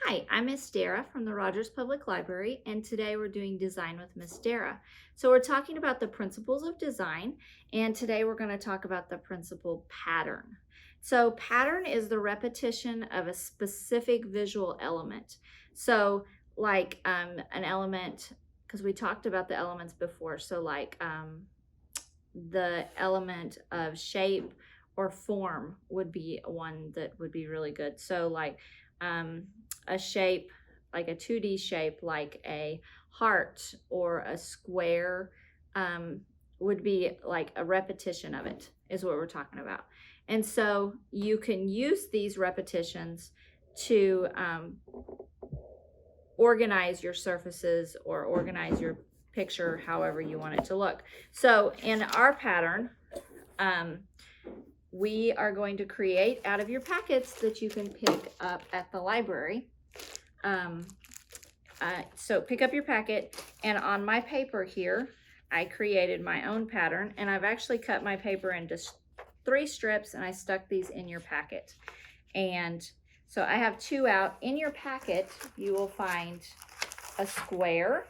Hi, I'm Miss Dara from the Rogers Public Library, and today we're doing Design with Miss Dara. So we're talking about the principles of design, and today we're going to talk about the principle pattern. So pattern is the repetition of a specific visual element. So like an element, because we talked about the elements before, so like the element of shape or form would be one that would be really good. So like a shape, like a 2D shape, like a heart or a square, would be like a repetition of it, is what we're talking about. And so you can use these repetitions to organize your surfaces or organize your picture however you want it to look. So in our pattern, we are going to create out of your packets that you can pick up at the library. So pick up your packet, and on my paper here, I created my own pattern, and I've actually cut my paper into 3 strips, and I stuck these in your packet. And so I have 2 out. In your packet, you will find a square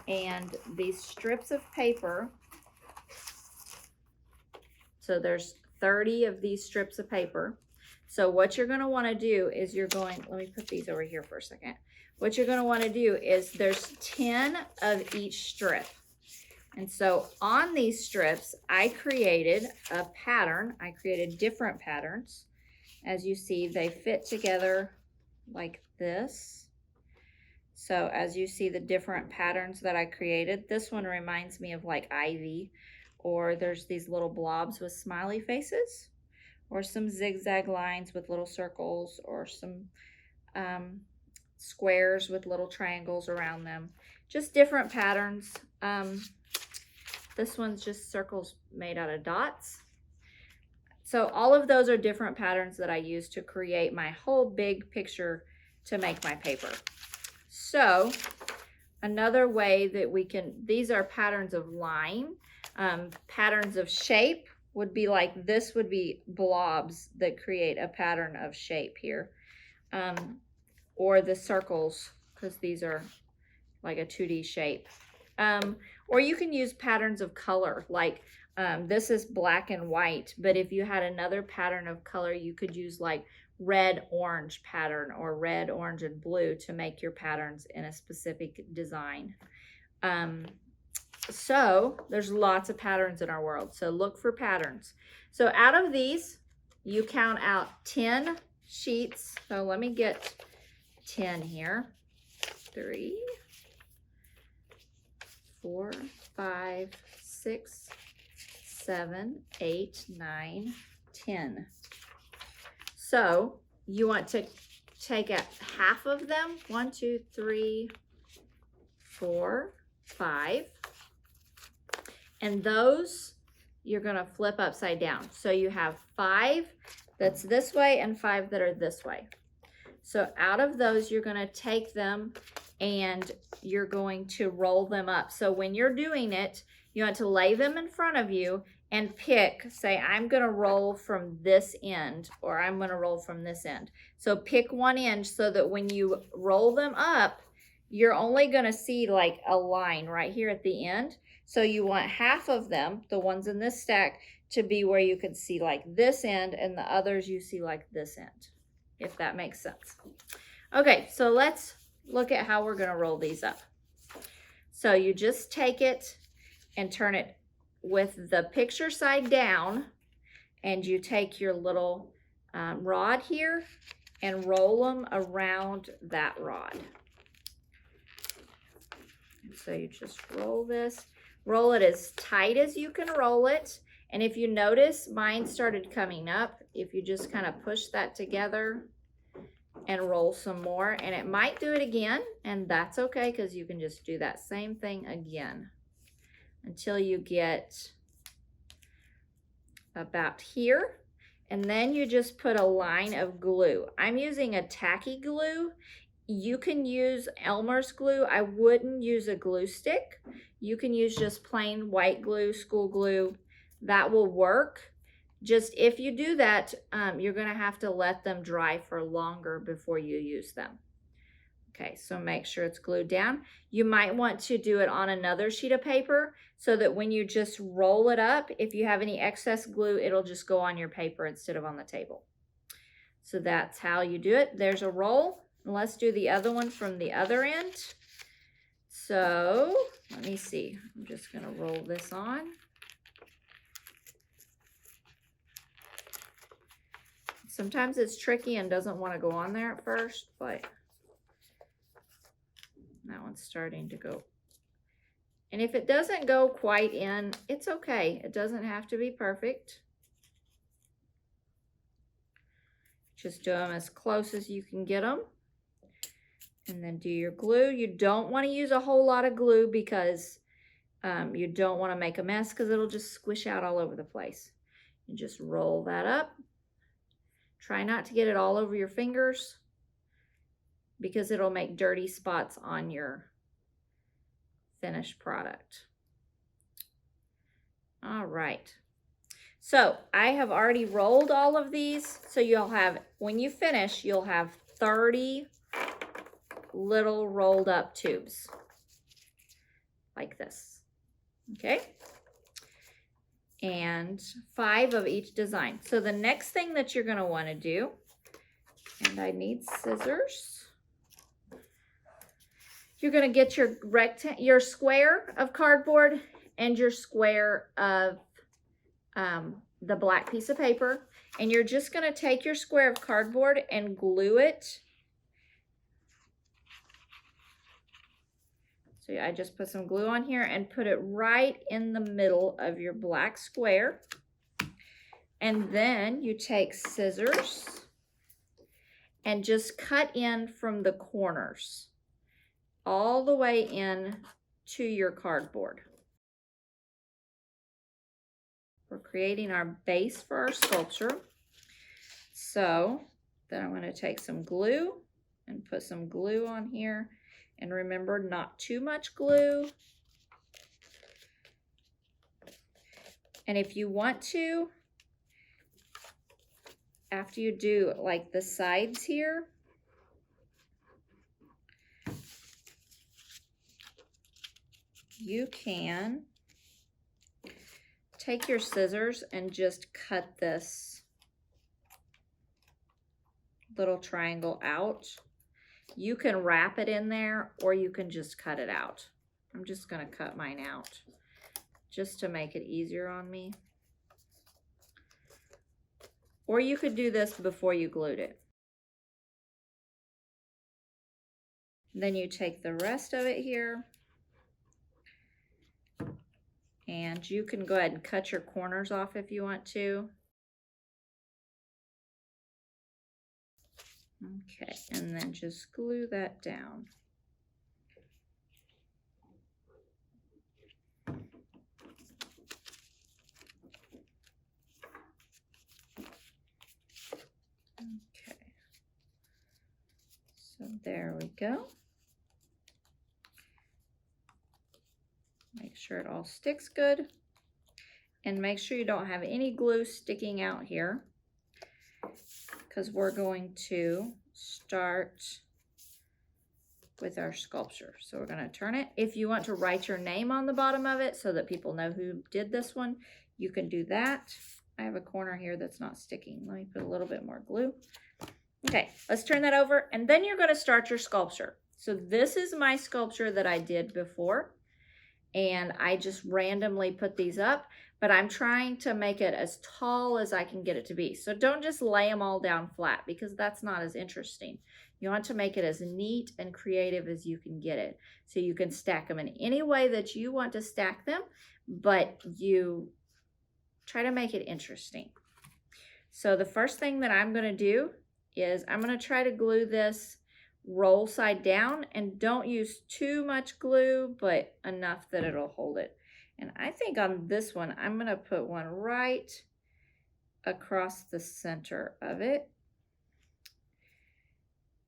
and these strips of paper. So there's 30 of these strips of paper. So what you're going to want to do is let me put these over here for a second. What you're going to want to do is there's 10 of each strip. And so on these strips, I created a pattern. I created different patterns. As you see, they fit together like this. So as you see the different patterns that I created, this one reminds me of like ivy, or there's these little blobs with smiley faces, or some zigzag lines with little circles, or some squares with little triangles around them. Just different patterns. This one's just circles made out of dots. So all of those are different patterns that I use to create my whole big picture to make my paper. So another way that we can, these are patterns of line. Patterns of shape would be like, this would be blobs that create a pattern of shape here. Or the circles, because these are like a 2D shape. Or you can use patterns of color, like this is black and white, but if you had another pattern of color, you could use like red orange pattern or red orange and blue to make your patterns in a specific design. So there's lots of patterns in our world, so look for patterns. So out of these, you count out 10 sheets. So let me get 10 here. 3, 4, 5, 6, 7, 8, 9, 10. So you want to take out half of them. 1, 2, 3, 4, 5. And those you're going to flip upside down. So you have 5 that's this way and 5 that are this way. So out of those, you're going to take them and you're going to roll them up. So when you're doing it, you want to lay them in front of you and pick, say, I'm going to roll from this end, or I'm going to roll from this end. So pick one end so that when you roll them up, you're only going to see like a line right here at the end. So you want half of them, the ones in this stack, to be where you can see like this end, and the others you see like this end, if that makes sense. Okay, so let's look at how we're going to roll these up. So you just take it and turn it with the picture side down, and you take your little rod here and roll them around that rod. And so you just roll this. Roll it as tight as you can roll it. And if you notice, mine started coming up. If you just kind of push that together and roll some more, and it might do it again, and that's okay, because you can just do that same thing again until you get about here. And then you just put a line of glue. I'm using a tacky glue. You can use Elmer's glue. I wouldn't use a glue stick. You can use just plain white glue, school glue. That will work. Just if you do that, you're going to have to let them dry for longer before you use them. Okay, so make sure it's glued down. You might want to do it on another sheet of paper so that when you just roll it up, if you have any excess glue, it'll just go on your paper instead of on the table. So that's how you do it. There's a roll. And let's do the other one from the other end. So let me see. I'm just going to roll this on. Sometimes it's tricky and doesn't want to go on there at first, but that one's starting to go. And if it doesn't go quite in, it's okay. It doesn't have to be perfect. Just do them as close as you can get them. And then do your glue. You don't want to use a whole lot of glue because you don't want to make a mess because it'll just squish out all over the place. You just roll that up. Try not to get it all over your fingers because it'll make dirty spots on your finished product. All right. So I have already rolled all of these. So you'll have, when you finish, you'll have 30 little rolled up tubes like this. Okay. And 5 of each design. So the next thing that you're going to want to do, and I need scissors. You're going to get your square of cardboard and your square of the black piece of paper, and you're just going to take your square of cardboard and glue it. So I just put some glue on here and put it right in the middle of your black square. And then you take scissors and just cut in from the corners all the way in to your cardboard. We're creating our base for our sculpture. So then I'm going to take some glue and put some glue on here. And remember, not too much glue. And if you want to, after you do like the sides here, you can take your scissors and just cut this little triangle out. You can wrap it in there or you can just cut it out. I'm just going to cut mine out just to make it easier on me. Or you could do this before you glued it. Then you take the rest of it here and you can go ahead and cut your corners off if you want to. Okay, and then just glue that down. Okay, so there we go. Make sure it all sticks good. And make sure you don't have any glue sticking out here, because we're going to start with our sculpture. So we're going to turn it. If you want to write your name on the bottom of it so that people know who did this one, you can do that. I have a corner here that's not sticking. Let me put a little bit more glue. Okay, let's turn that over, and then you're going to start your sculpture. So this is my sculpture that I did before, and I just randomly put these up, but I'm trying to make it as tall as I can get it to be. So don't just lay them all down flat, because that's not as interesting. You want to make it as neat and creative as you can get it. So you can stack them in any way that you want to stack them, but you try to make it interesting. So the first thing that I'm going to do is I'm going to try to glue this roll side down, and don't use too much glue, but enough that it'll hold it. And I think on this one, I'm going to put one right across the center of it.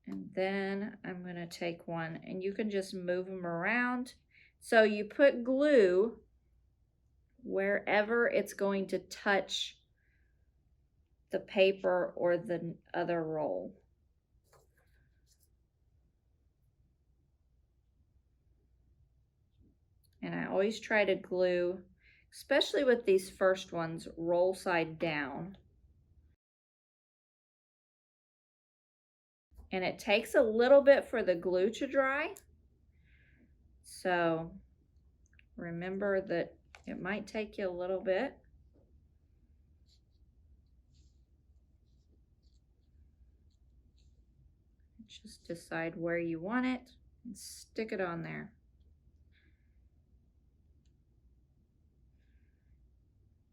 And then I'm going to take one, and you can just move them around. So you put glue wherever it's going to touch the paper or the other roll. And I always try to glue, especially with these first ones, roll side down. And it takes a little bit for the glue to dry. So remember that it might take you a little bit. Just decide where you want it and stick it on there.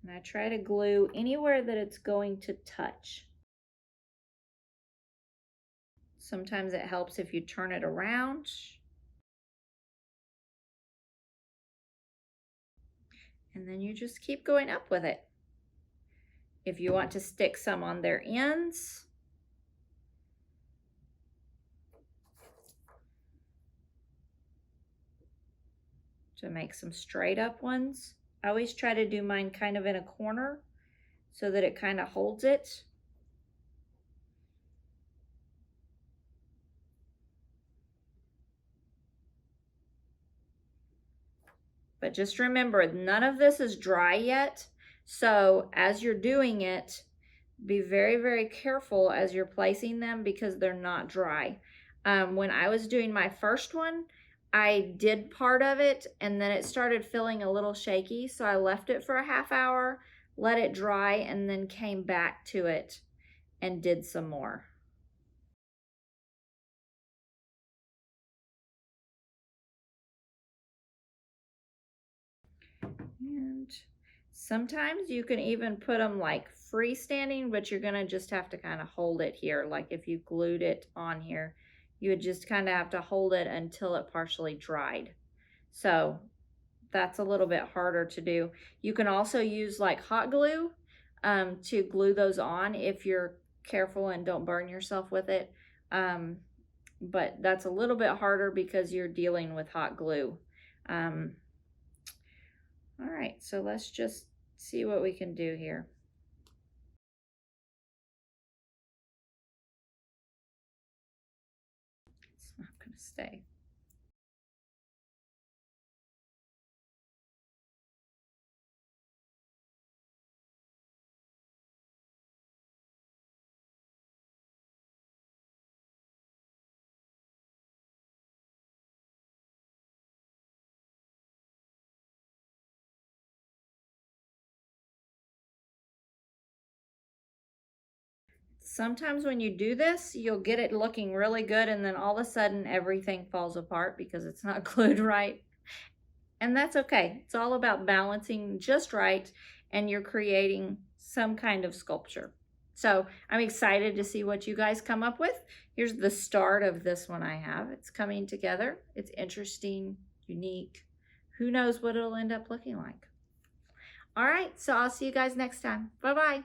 And I try to glue anywhere that it's going to touch. Sometimes it helps if you turn it around. And then you just keep going up with it. If you want to stick some on their ends, to make some straight up ones. I always try to do mine kind of in a corner so that it kind of holds it. But just remember, none of this is dry yet. So as you're doing it, be very, very careful as you're placing them because they're not dry. When I was doing my first one, I did part of it and then it started feeling a little shaky. So I left it for a half hour, let it dry, and then came back to it and did some more. And sometimes you can even put them like freestanding, but you're gonna just have to kind of hold it here. Like if you glued it on here, you would just kind of have to hold it until it partially dried. So that's a little bit harder to do. You can also use like hot glue to glue those on if you're careful and don't burn yourself with it. But that's a little bit harder because you're dealing with hot glue. All right, so let's just see what we can do here. It's not going to stay. Sometimes when you do this, you'll get it looking really good and then all of a sudden everything falls apart because it's not glued right. And that's okay. It's all about balancing just right and you're creating some kind of sculpture. So I'm excited to see what you guys come up with. Here's the start of this one I have. It's coming together. It's interesting, unique. Who knows what it'll end up looking like. All right, so I'll see you guys next time. Bye-bye.